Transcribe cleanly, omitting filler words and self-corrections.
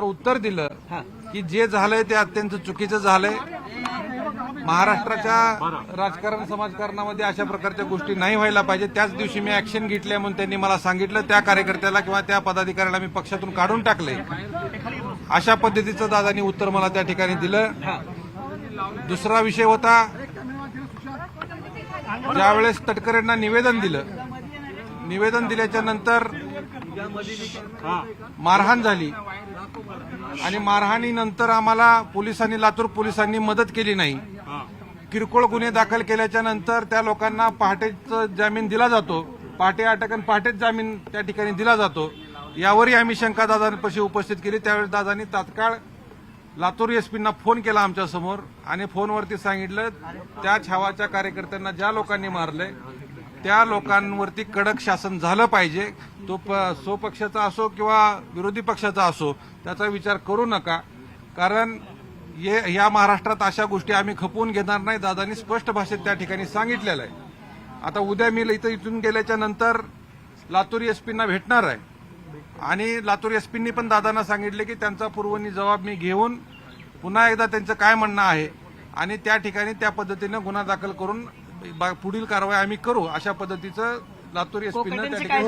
उत्तर दिलं की जे झालंय ते अत्यंत चुकीचं झालंय. महाराष्ट्राच्या राजकारण समाजकारणामध्ये अशा प्रकारच्या गोष्टी नाही व्हायला पाहिजे. त्याच दिवशी मी ऍक्शन घेतली म्हणून त्यांनी मला सांगितलं. त्या कार्यकर्त्याला किंवा त्या पदाधिकाऱ्याला मी पक्षातून काढून टाकले. अशा पद्धतीचं दादांनी उत्तर मला त्या ठिकाणी दिलं. दुसरा विषय होता, ज्यावेळेस तटकरेंना निवेदन दिल्याच्या नंतर मारहाण झाली आणि मारहाणीनंतर आम्हाला लातूर पोलिसांनी मदत केली नाही. किरकोळ गुन्हे दाखल केल्याच्या नंतर त्या लोकांना पहाटेचा जामीन दिला जातो. पहाटे अटक आणि पहाटेच जामीन त्या ठिकाणी दिला जातो. यावरही आम्ही शंका दादांपाशी उपस्थित केली. त्यावेळेस दादांनी तात्काळ लातूर एसपींना फोन केला आमच्या समोर आणि फोनवरती सांगितलं त्या छावाच्या कार्यकर्त्यांना ज्या लोकांनी मारलंय त्या लोकांवरती कडक शासन झालं पाहिजे. तो स्वपक्षाचा असो किंवा विरोधी पक्षाचा असो त्याचा विचार करू नका, कारण या महाराष्ट्रात अशा गोष्टी आम्ही खपवून घेणार नाही. दादांनी स्पष्ट भाषेत त्या ठिकाणी सांगितलेलं आहे. आता उद्या मी इथून गेल्याच्या नंतर लातूर एसपींना भेटणार आहे आणि लातूर एसपींनी पण दादांना सांगितले की त्यांचा पूर्वनी जबाब मी घेऊन पुन्हा एकदा त्यांचं काय म्हणणं आहे आणि त्या ठिकाणी त्या पद्धतीनं गुन्हा दाखल करून पुढील कारवाई आम्ही करू, अशा पद्धतीचं लातूर एसपीनं त्या ठिकाणी